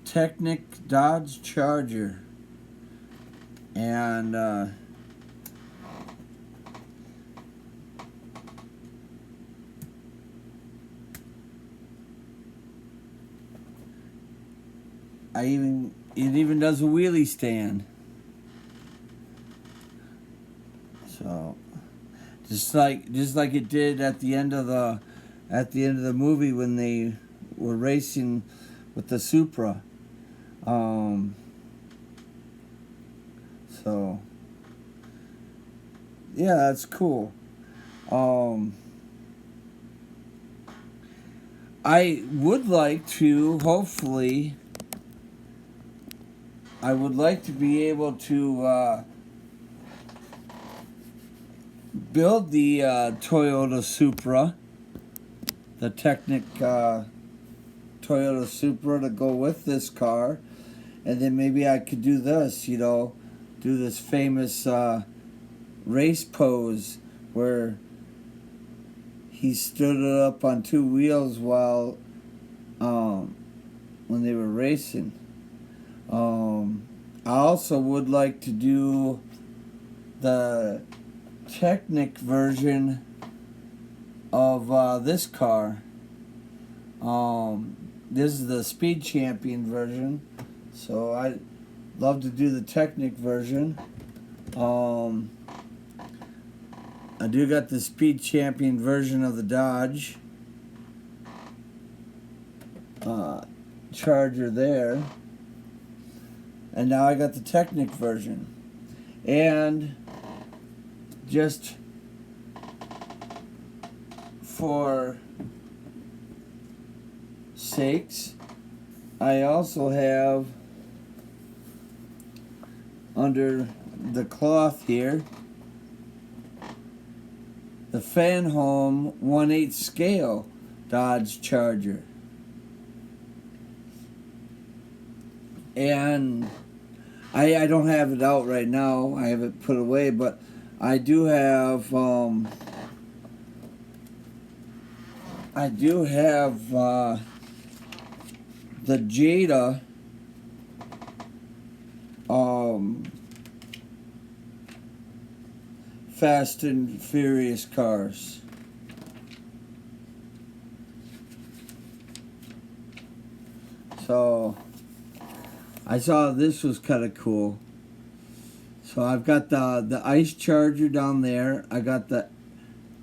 Technic Dodge Charger. And it even does a wheelie stand. So just like it did at the end of the movie when they were racing with the Supra. So yeah, that's cool. I would like to be able to build the Toyota Supra, the Technic Toyota Supra to go with this car, and then maybe I could do this, do this famous race pose where he stood it up on 2 wheels while when they were racing. I also would like to do the Technic version of this car. This is the Speed Champion version, so I'd love to do the Technic version. I do got the Speed Champion version of the Dodge Charger there, and now I got the Technic version. And just for sakes, I also have under the cloth here the Fanholm 1/8 scale Dodge Charger. And I don't have it out right now. I have it put away, but I do have the Jada Fast and Furious cars. So I saw this was kind of cool. So I've got the Ice Charger down there. I got the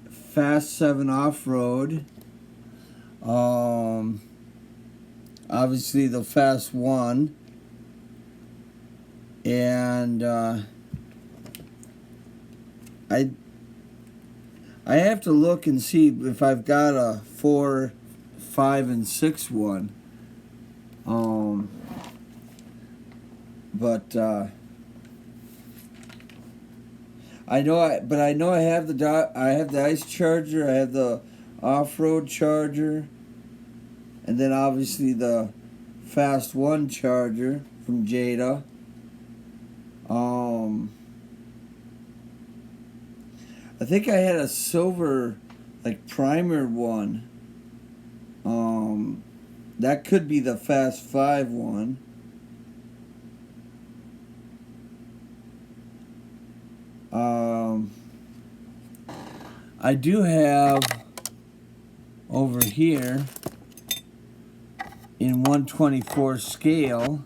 Fast 7 Off-Road. Obviously the Fast 1. And I have to look and see if I've got a 4, 5, and 6 one. But I know I have the Ice Charger, I have the Off-Road Charger, and then obviously the Fast 1 Charger from Jada. I think I had a silver, like, primer one. That could be the Fast 5 one. I do have over here in 1/24 scale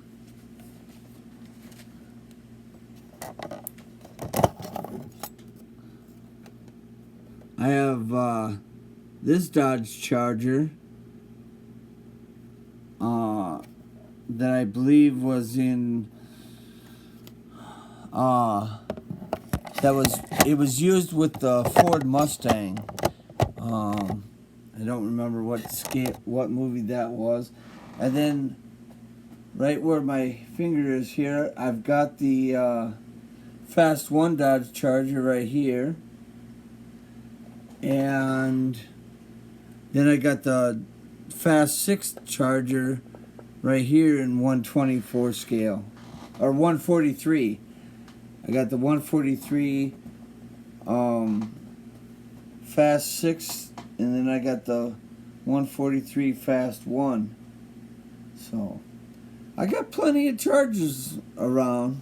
I have this Dodge Charger that I believe was in it was used with the Ford Mustang. I don't remember what movie that was. And then right where my finger is here, I've got the Fast 1 Dodge Charger right here. And then I got the Fast 6 Charger right here in 124 scale. Or 143. I got the 143 Fast 6, and then I got the 143 Fast 1. So I got plenty of chargers around.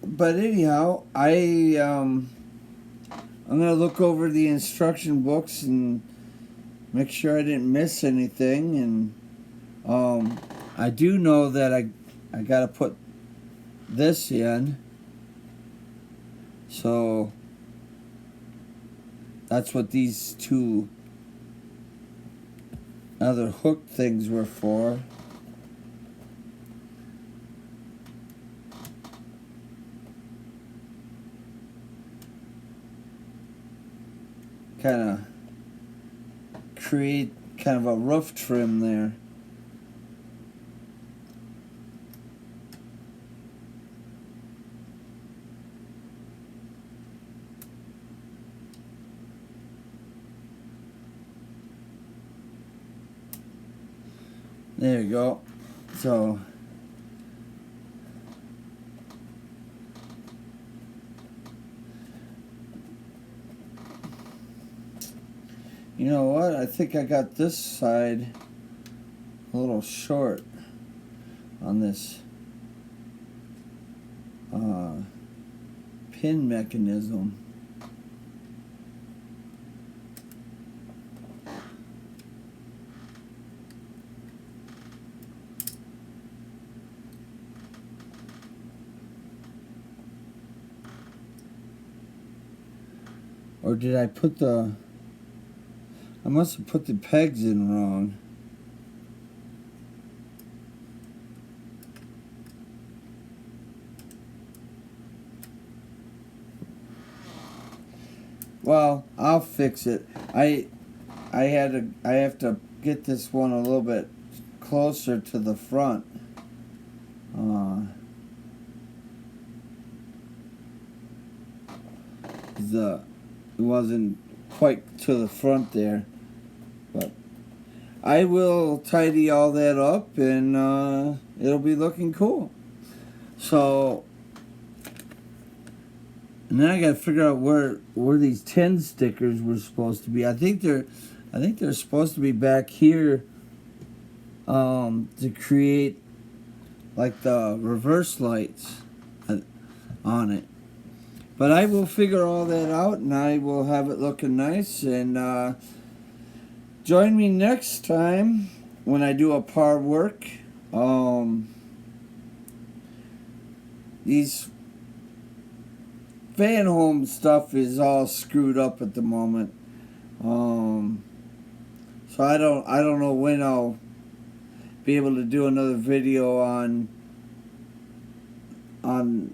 But anyhow, I'm gonna look over the instruction books and make sure I didn't miss anything. And I do know that I gotta put this in, so that's what these two other hook things were for. Kind of create kind of a roof trim there. There you go. So you know what? I think I got this side a little short on this pin mechanism. Or did I put the... I must have put the pegs in wrong. Well, I'll fix it. I have to get this one a little bit closer to the front. It wasn't quite to the front there, but I will tidy all that up, and it'll be looking cool. So, and then I got to figure out where these 10 stickers were supposed to be. I think they're supposed to be back here to create like the reverse lights on it. But I will figure all that out, and I will have it looking nice. And join me next time when I do a par work. These fan home stuff is all screwed up at the moment. So I don't know when I'll be able to do another video on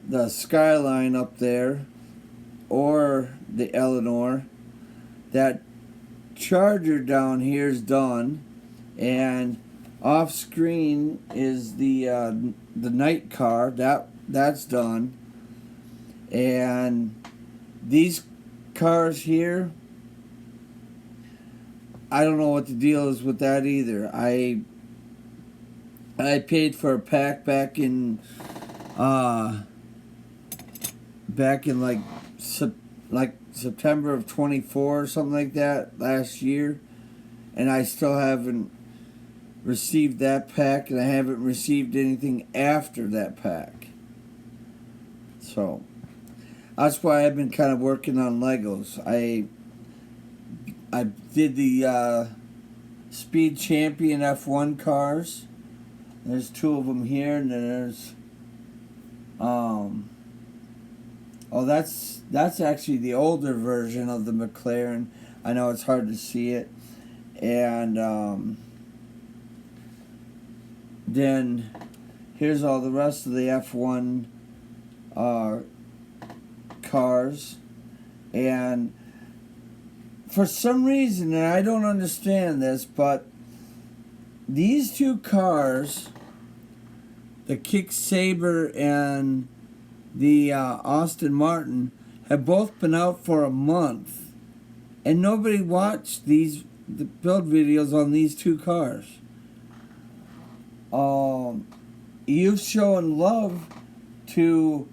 the Skyline up there, or the Eleanor. That charger down here is done, and off screen is the night car. That's done, and these cars here, I don't know what the deal is with that either. I paid for a pack back in like September of 24 or something like that last year, and I still haven't received that pack, and I haven't received anything after that pack. So that's why I've been kind of working on Legos. I did the Speed Champion F1 cars. There's two of them here, and then there's oh, that's actually the older version of the McLaren. I know it's hard to see it. And then here's all the rest of the F1 cars. And for some reason, and I don't understand this, but these two cars, the Kick Sabre and the Aston Martin, have both been out for a month, and nobody watched the build videos on these two cars. You've shown love to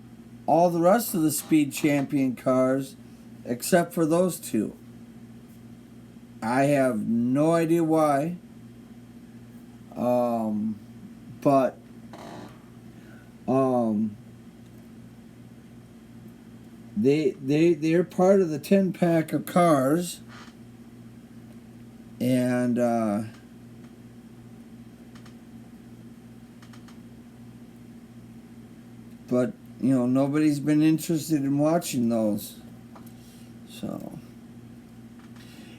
all the rest of the Speed Champion cars except for those two. I have no idea why. But they're part of the 10-pack of cars, and but you know, nobody's been interested in watching those. So,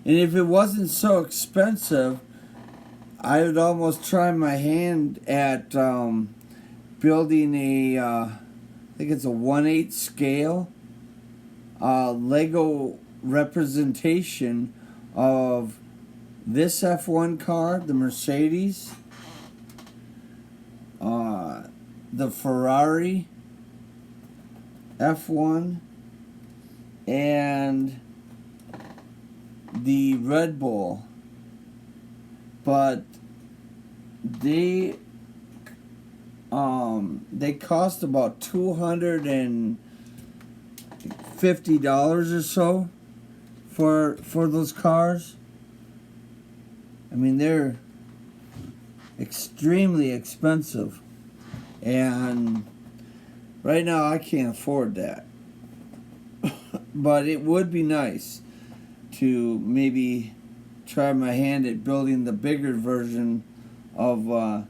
and if it wasn't so expensive, I would almost try my hand at building a, I think it's a 1/8 scale Lego representation of this F1 car, the Mercedes, the Ferrari F1, and the Red Bull. But they cost about $250 or so for those cars. I mean, they're extremely expensive, and right now I can't afford that. But it would be nice to maybe try my hand at building the bigger version of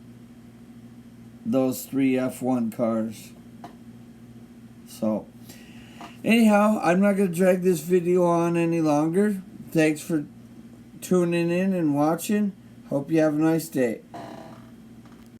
those three F1 cars. So, anyhow, I'm not going to drag this video on any longer. Thanks for tuning in and watching. Hope you have a nice day.